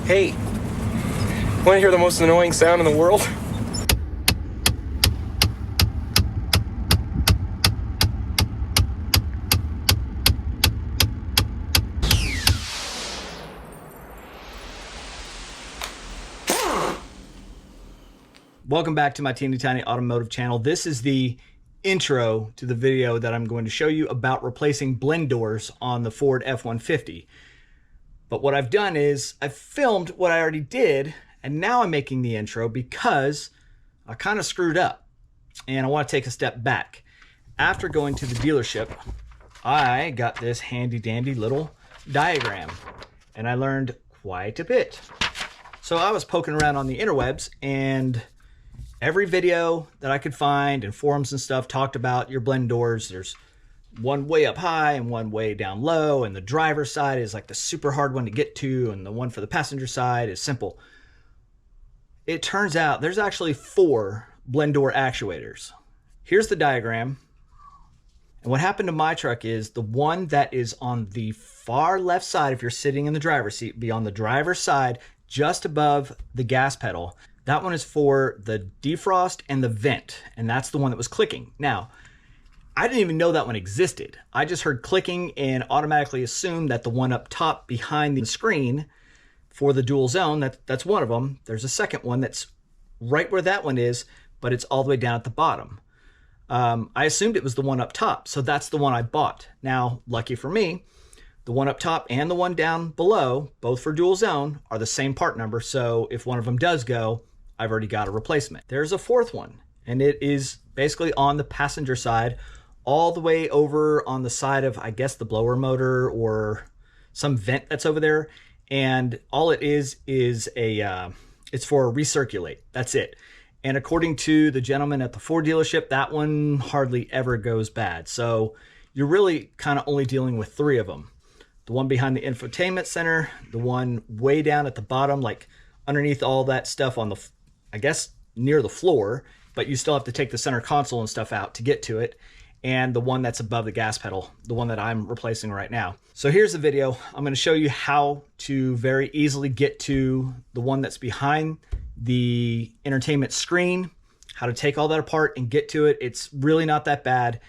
Hey, want to hear the most annoying sound in the world? Welcome back to my teeny tiny automotive channel. This is the intro to the video that I'm going to show you about replacing blend doors on the Ford F-150. But what I've done is I've filmed what I already did, and now I'm making the intro because I kind of screwed up and I want to take a step back. After going to the dealership, I got this handy dandy little diagram and I learned quite a bit. So I was poking around on the interwebs, and every video that I could find and forums and stuff talked about your blend doors. There's one way up high and one way down low, and the driver's side is like the super hard one to get to, and the one for the passenger side is simple. It turns out there's actually 4 blend door actuators. Here's the diagram. And what happened to my truck is the one that is on the far left side, if you're sitting in the driver's seat, be on the driver's side just above the gas pedal. That one is for the defrost and the vent, and that's the one that was clicking. Now, I didn't even know that one existed. I just heard clicking and automatically assumed that the one up top behind the screen for the dual zone, that's one of them. There's a second one that's right where that one is, but it's all the way down at the bottom. I assumed it was the one up top, so that's the one I bought. Now, lucky for me, the one up top and the one down below, both for dual zone, are the same part number, so if one of them does go, I've already got a replacement. There's a 4th one, and it is basically on the passenger side, all the way over on the side of, I guess, the blower motor or some vent that's over there. And all it is it's for recirculate. That's it. And according to the gentleman at the Ford dealership, that one hardly ever goes bad. So you're really kind of only dealing with 3 of them. The one behind the infotainment center, the one way down at the bottom, like underneath all that stuff on the, I guess, near the floor, but you still have to take the center console and stuff out to get to it, and the one that's above the gas pedal, the one that I'm replacing right now. So here's the video. I'm going to show you how to very easily get to the one that's behind the entertainment screen, how to take all that apart and get to it. It's really not that bad.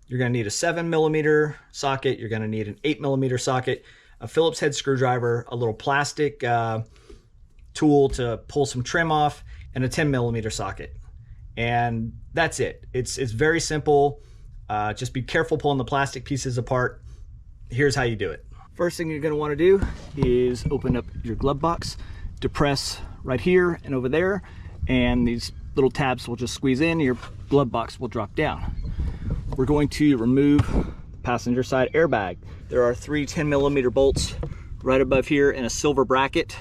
You're going to need a 7mm socket. You're going to need an 8mm socket, a Phillips head screwdriver, a little plastic tool to pull some trim off, and a 10mm socket. And that's it. It's very simple. Just be careful pulling the plastic pieces apart. Here's how you do it. First thing you're going to want to do is open up your glove box, depress right here and over there, and these little tabs will just squeeze in, your glove box will drop down. We're going to remove the passenger side airbag. There are 3 10mm bolts right above here in a silver bracket.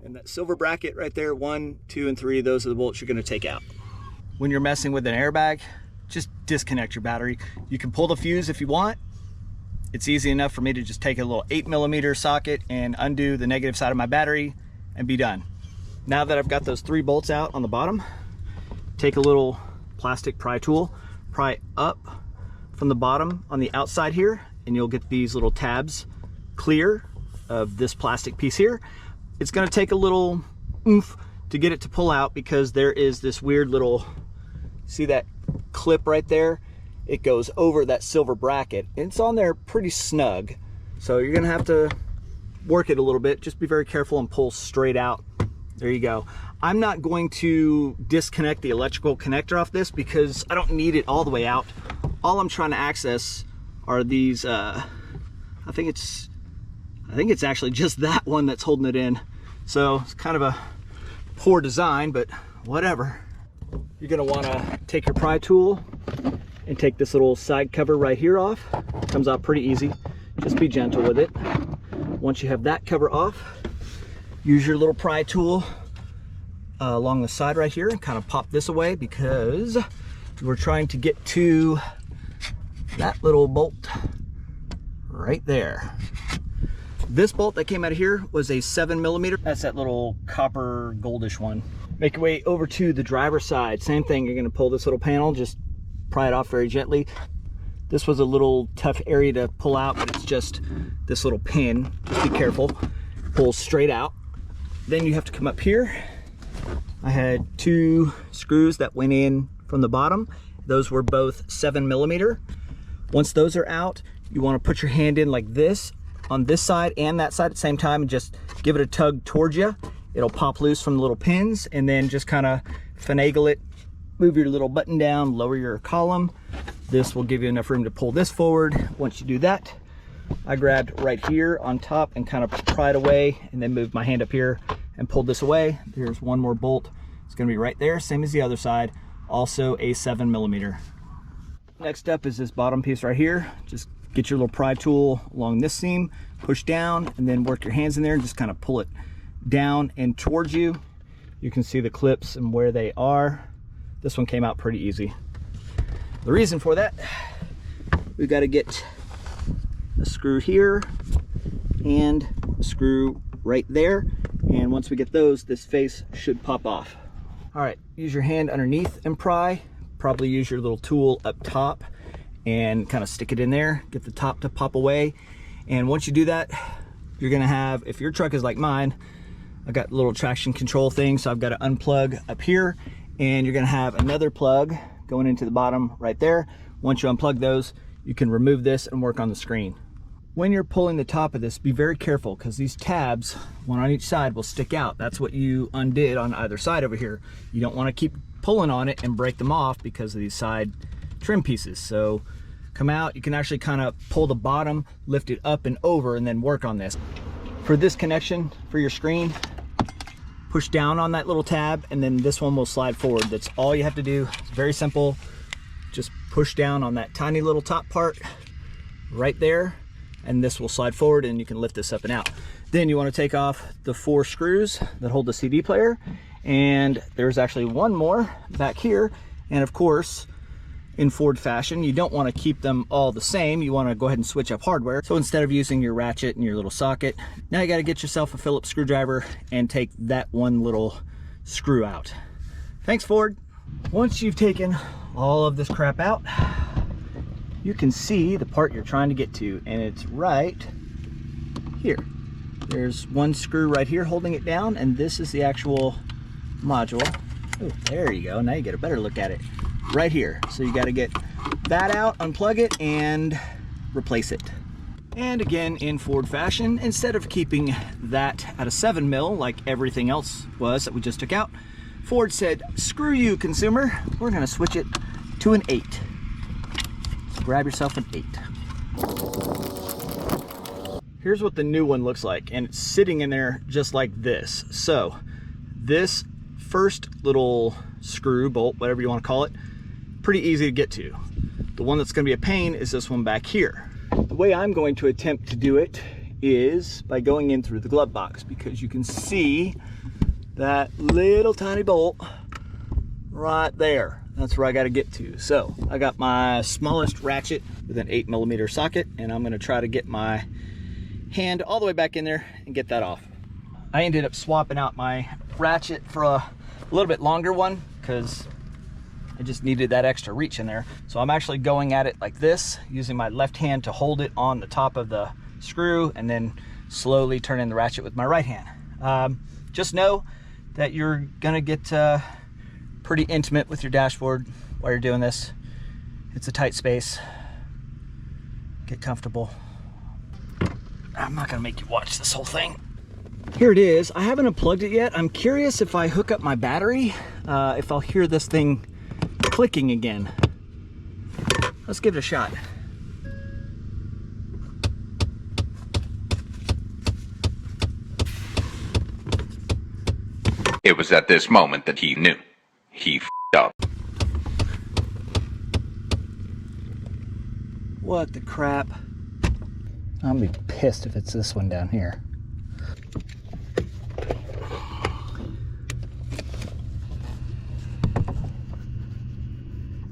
And that silver bracket right there, 1, 2, and 3, those are the bolts you're going to take out. When you're messing with an airbag, just disconnect your battery. You can pull the fuse if you want. It's easy enough for me to just take a little 8mm socket and undo the negative side of my battery and be done. Now that I've got those 3 bolts out on the bottom, take a little plastic pry tool, pry up from the bottom on the outside here, and you'll get these little tabs clear of this plastic piece here. It's going to take a little oomph to get it to pull out because there is this weird little, see that clip right there? It goes over that silver bracket. It's on there pretty snug. So you're going to have to work it a little bit. Just be very careful and pull straight out. There you go. I'm not going to disconnect the electrical connector off this because I don't need it all the way out. All I'm trying to access are these, I think it's actually just that one that's holding it in. So it's kind of a poor design, but whatever. You're gonna wanna take your pry tool and take this little side cover right here off. Comes out pretty easy. Just be gentle with it. Once you have that cover off, use your little pry tool along the side right here and kind of pop this away because we're trying to get to that little bolt right there. This bolt that came out of here was a 7mm. That's that little copper goldish one. Make your way over to the driver's side. Same thing, you're gonna pull this little panel, just pry it off very gently. This was a little tough area to pull out, but it's just this little pin. Just be careful. Pulls straight out. Then you have to come up here. I had 2 screws that went in from the bottom. Those were both 7mm. Once those are out, you want to put your hand in like this on this side and that side at the same time and just give it a tug towards you. It'll pop loose from the little pins, and then just kind of finagle it. Move your little button down, lower your column. This will give you enough room to pull this forward. Once you do that, I grabbed right here on top and kind of pry it away, and then moved my hand up here and pulled this away. There's one more bolt. It's going to be right there, same as the other side. Also a 7mm. Next up is this bottom piece right here. Just get your little pry tool along this seam, push down, and then work your hands in there and just kind of pull it down and towards you. You can see the clips and where they are. This one came out pretty easy. The reason for that, we've got to get a screw here and a screw right there. And once we get those, this face should pop off. All right, use your hand underneath and pry. Probably use your little tool up top and kind of stick it in there, get the top to pop away. And once you do that, you're gonna have, if your truck is like mine, I got a little traction control thing, so I've got to unplug up here, and you're gonna have another plug going into the bottom right there. Once you unplug those, you can remove this and work on the screen. When you're pulling the top of this, be very careful, because these tabs, one on each side, will stick out. That's what you undid on either side over here. You don't want to keep pulling on it and break them off because of these side trim pieces. So come out, you can actually kind of pull the bottom, lift it up and over, and then work on this. For this connection for your screen, push down on that little tab, and then this one will slide forward. That's all you have to do. It's very simple. Just push down on that tiny little top part right there, and this will slide forward, and you can lift this up and out. Then you want to take off the 4 screws that hold the CD player, and there's actually one more back here. And of course, in Ford fashion, you don't want to keep them all the same. You want to go ahead and switch up hardware. So instead of using your ratchet and your little socket, now you got to get yourself a Phillips screwdriver and take that one little screw out. Thanks, Ford. Once you've taken all of this crap out, you can see the part you're trying to get to, and it's right here. There's one screw right here holding it down, and this is the actual module. Oh, there you go. Now you get a better look at it. Right here. So you got to get that out, unplug it, and replace it. And again, in Ford fashion, instead of keeping that at a 7mm like everything else was that we just took out, Ford said, screw you, consumer. We're going to switch it to an 8. So grab yourself an 8. Here's what the new one looks like, and it's sitting in there just like this. So this first little screw, bolt, whatever you want to call it, pretty easy to get to. The one that's going to be a pain is this one back here. The way I'm going to attempt to do it is by going in through the glove box, because you can see that little tiny bolt right there. That's where I got to get to. So I got my smallest ratchet with an 8mm socket, and I'm going to try to get my hand all the way back in there and get that off. I ended up swapping out my ratchet for a little bit longer one because I just needed that extra reach in there. So I'm actually going at it like this, using my left hand to hold it on the top of the screw, and then slowly turning the ratchet with my right hand. Just know that you're gonna get pretty intimate with your dashboard while you're doing this. It's a tight space. Get comfortable. I'm not gonna make you watch this whole thing. Here it is. I haven't unplugged it yet. I'm curious if I hook up my battery, if I'll hear this thing clicking again. Let's give it a shot. It was at this moment that he knew. He f***ed up. What the crap? I'm gonna be pissed if it's this one down here.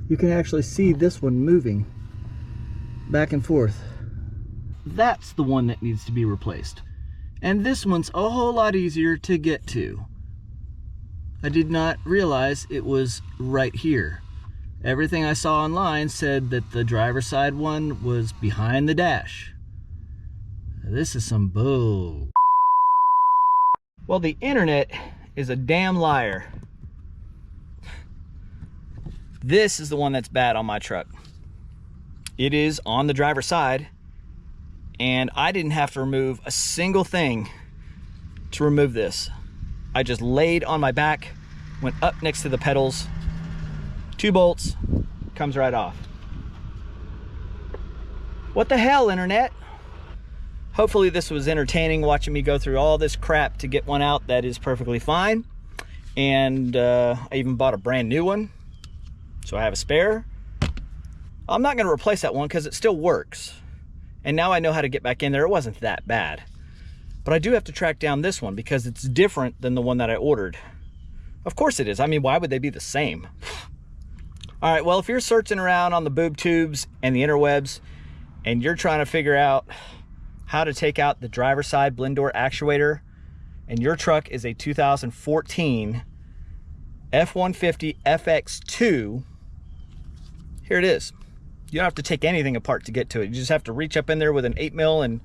You can actually see this one moving back and forth. That's the one that needs to be replaced. And this one's a whole lot easier to get to. I did not realize it was right here. Everything I saw online said that the driver's side one was behind the dash. This is some bull. Well, the internet is a damn liar. This is the one that's bad on my truck. It is on the driver's side, and I didn't have to remove a single thing to remove this. I just laid on my back, went up next to the pedals, 2 bolts, comes right off. What the hell, internet? Hopefully this was entertaining, watching me go through all this crap to get one out that is perfectly fine. And I even bought a brand new one, so I have a spare. I'm not gonna replace that one because it still works. And now I know how to get back in there. It wasn't that bad. But I do have to track down this one because it's different than the one that I ordered. Of course it is. I mean, why would they be the same? All right, well, if you're searching around on the boob tubes and the interwebs and you're trying to figure out how to take out the driver's side blend door actuator, and your truck is a 2014 F-150 FX2, here it is. You don't have to take anything apart to get to it. You just have to reach up in there with an 8mm and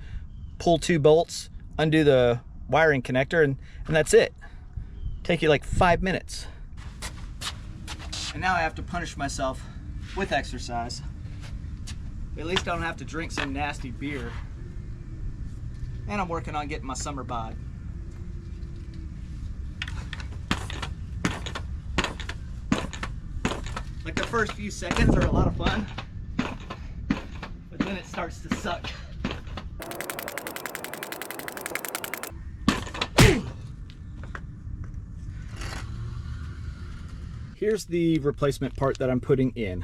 pull 2 bolts, undo the wiring connector, and that's it. Take you like 5 minutes. And now I have to punish myself with exercise. At least I don't have to drink some nasty beer. And I'm working on getting my summer bod. Like the first few seconds are a lot of fun, but then it starts to suck. Here's the replacement part that I'm putting in.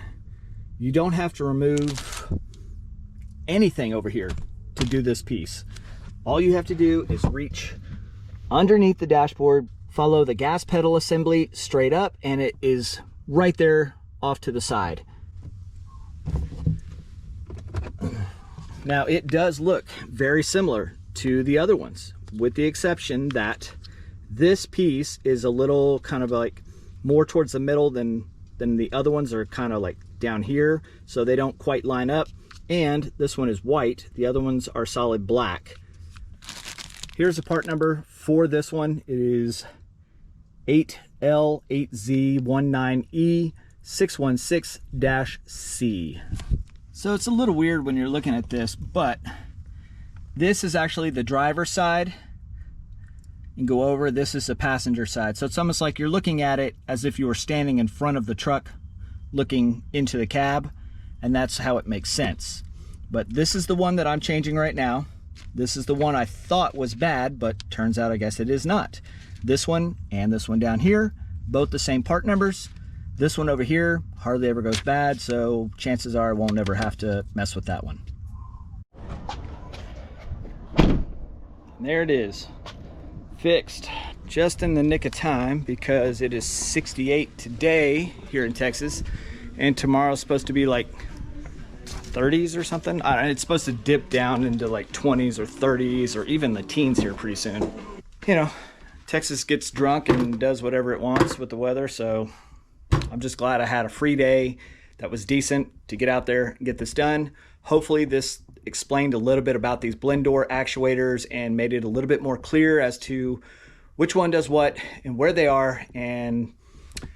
You don't have to remove anything over here to do this piece. All you have to do is reach underneath the dashboard, follow the gas pedal assembly straight up, and it is right there off to the side. Now, it does look very similar to the other ones, with the exception that this piece is a little kind of like more towards the middle than the other ones are kind of like down here, so they don't quite line up. And this one is white, the other ones are solid black. Here's the part number for this one. It is 8L8Z19E616-C. So it's a little weird when you're looking at this, but this is actually the driver's side. And go over, this is the passenger side. So it's almost like you're looking at it as if you were standing in front of the truck looking into the cab, and that's how it makes sense. But this is the one that I'm changing right now. This is the one I thought was bad, but turns out I guess it is not. This one and this one down here, both the same part numbers. This one over here hardly ever goes bad, so chances are I won't ever have to mess with that one. And there it is, fixed just in the nick of time, because it is 68 today here in Texas, and tomorrow's supposed to be like 30s or something. I don't know, it's supposed to dip down into like 20s or 30s or even the teens here pretty soon. You know, Texas gets drunk and does whatever it wants with the weather, so I'm just glad I had a free day that was decent to get out there and get this done. Hopefully this explained a little bit about these blend door actuators and made it a little bit more clear as to which one does what and where they are and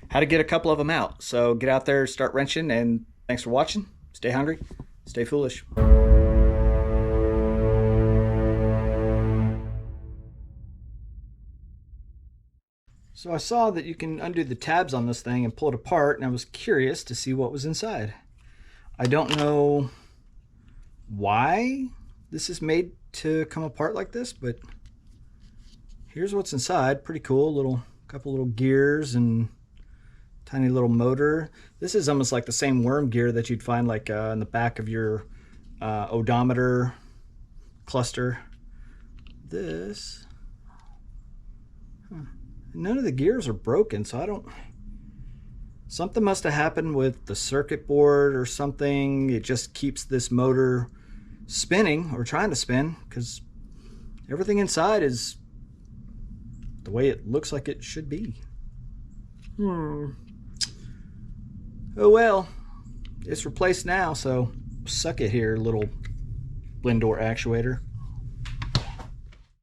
how to get a couple of them out. So get out there, start wrenching, and thanks for watching. Stay hungry, stay foolish. So I saw that you can undo the tabs on this thing and pull it apart, and I was curious to see what was inside. I don't know why this is made to come apart like this, but here's what's inside. Pretty cool. Couple little gears and tiny little motor. This is almost like the same worm gear that you'd find like in the back of your odometer cluster. This, none of the gears are broken, so I don't, something must have happened with the circuit board or something. It just keeps this motor spinning, or trying to spin, because everything inside is the way it looks like it should be. Oh well, it's replaced now, so suck it here, little blend door actuator.